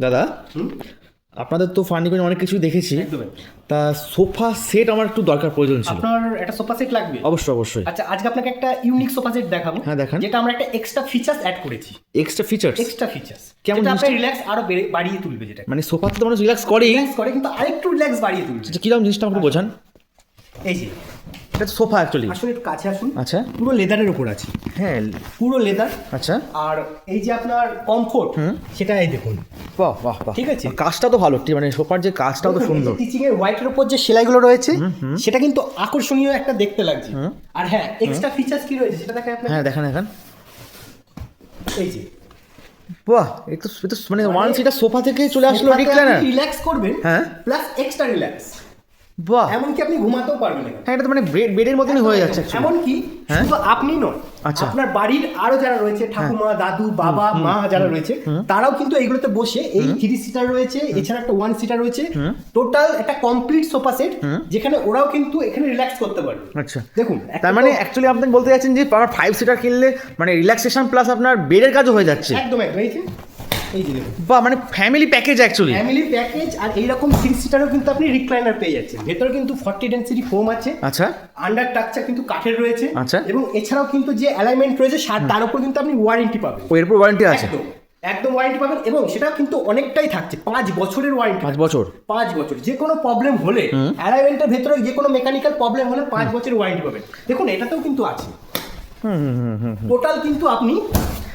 দাদা, আপনাদের তো ফার্নিচার অনেক কিছু দেখেছি, তা সোফা সেট আমার একটু দরকার প্রয়োজন ছিল। আপনার একটা সোফা সেট লাগবে? অবশ্যই অবশ্যই। আচ্ছা, আজকে আপনাকে একটা ইউনিক সোফা সেট দেখাবো। হ্যাঁ, দেখান। যেটা আমরা একটা এক্সট্রা ফিচার্স অ্যাড করেছি। এক্সট্রা ফিচার্স কেমন? যেটা আপনার রিল্যাক্স আরো বাড়িয়ে তুলবে। যেটা মানে সোফাতে তো মানুষ রিল্যাক্স করেই, রিল্যাক্স করে কিন্তু আরেকটু রিল্যাক্স বাড়িয়ে তুলবে। আচ্ছা, কিরকম জিনিসটা আমাকে বোঝান। এই যে এটা তো সোফা অ্যাকচুয়ালি। আসলে একটু কাছে আসুন। আচ্ছা, পুরো লেদারের উপর আছে। হ্যাঁ, পুরো লেদার। আচ্ছা, আর এই যে আপনার কমফোর্ট, সেটা এই দেখুন। বাহ বাহ বাহ, ঠিক আছে। কাজটা তো ভালো, মানে সোফার যে কাজটাও তো সুন্দর। টিচিং এর হোয়াইটের উপর যে সেলাইগুলো রয়েছে সেটা কিন্তু আকর্ষণীয় একটা দেখতে লাগছে। আর হ্যাঁ, এক্সট্রা ফিচার্স কি রয়েছে সেটা দেখাই আপনাকে। হ্যাঁ, দেখান। এই যে বাহ, এটা তো মানে ওয়ান সিটার সোফা থেকে চলে আসলো রিক্লাইনার। রিল্যাক্স করবেন, হ্যাঁ, প্লাস এক্সট্রা রিল্যাক্স। বাহ, এমনকি আপনি ঘুমাতেও পারবেন। হ্যাঁ, এটা তো মানে বেডের মতনই হয়ে যাচ্ছে এমনকি শুধু আপনি নয়, আচ্ছা, আপনার বাড়ির আরো যারা রয়েছে, ঠাকুমা, দাদু, বাবা, মা যারা রয়েছে, তারাও কিন্তু এইগুলোতে বসে, এই 3 সিটার রয়েছে, এছাড়া একটা 1 সিটার রয়েছে, টোটাল একটা কমপ্লিট সোফা সেট, যেখানে ওরাও কিন্তু এখানে রিল্যাক্স করতে পারবে। আচ্ছা, দেখুন, তার মানে অ্যাকচুয়ালি আপনি বলতে যাচ্ছেন যে আমার 5 সিটার কিনলে মানে রিল্যাক্সেশন প্লাস আপনার বেডের কাজও হয়ে যাচ্ছে। একদম একদম। এই যে দেখুন, বাহ, মানে family package actually. Family package. আর এইরকম 3 সিটারও কিন্তু আপনি রিক্লাইনার পেয়ে যাচ্ছেন। ভেতরে কিন্তু 40 ডেন্সিটি ফোম আছে। আচ্ছা, আন্ডার স্ট্রাকচার কিন্তু কাঠের রয়েছে। আচ্ছা, এবং এছাড়াও কিন্তু যে অ্যালাইনমেন্ট রয়েছে তার উপর কিন্তু আপনি ওয়ারেন্টি পাবেন। এর উপর ওয়ারেন্টি আছে? একদম ওয়ারেন্টি পাবেন, এবং সেটা কিন্তু অনেকটাই থাকছে। 5 বছরের ওয়ারেন্টি। 5 বছর? 5 বছর। যে কোনো প্রবলেম হলে, অ্যালাইনমেন্টের ভেতরে যে কোনো মেকানিক্যাল প্রবলেম হলে 5 বছরের ওয়ারেন্টি পাবেন। দেখুন, এটাতেও কিন্তু আছে। টোটাল কিন্তু আপনি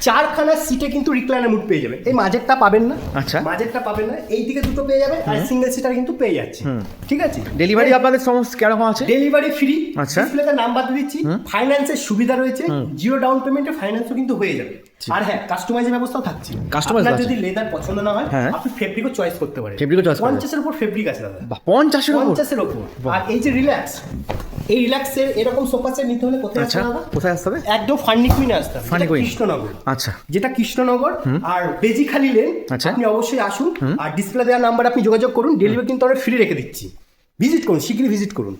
4খানা সিটে কিন্তু রিক্লাইনার মুড পেয়ে যাবেন। এই মাঝেরটা পাবেন না। আচ্ছা, মাঝেরটা পাবেন না, এই দিকে দুটো পেয়ে যাবেন, আর সিঙ্গেল সিটার কিন্তু পেয়ে যাচ্ছে। ঠিক আছে। ডেলিভারি আপনাদের সমস্ত কিরকম আছে? Delivery free. আচ্ছা, ডিসপ্লেতে নাম্বার দিয়ে দিচ্ছি। ফাইন্যান্সের সুবিধা রয়েছে, 0 ডাউন পেমেন্টে ফাইন্যান্সও কিন্তু হয়ে যাবে। আর হ্যাঁ, কাস্টমাইজের ব্যবস্থাও থাকছে। আপনার যদি লেদার পছন্দ না হয়, আপনি ফেব্রিকও চয়েস করতে পারেন। 50 এর উপর ফেব্রিক আছে দাদা। 50 এর উপর? আর এই যে রিল্যাক্স, এই রিল্যাক্সের এরকম সোফা সেট নিতে হলে কোথায় আসতে হবে? কোথায় আসতে হবে? একদম ফার্নিকুইনে আসতে হবে, কৃষ্ণনগর। আচ্ছা, যেটা কৃষ্ণনগর আর বেজিখালি লেন। আপনি অবশ্যই আসুন, আর ডিসপ্লে দেওয়া নাম্বার আপনি যোগাযোগ করুন। ডেলিভারি কিন্তু আমরা ফ্রি রেখে দিচ্ছি। ভিজিট করুন, শীঘ্রই ভিজিট করুন।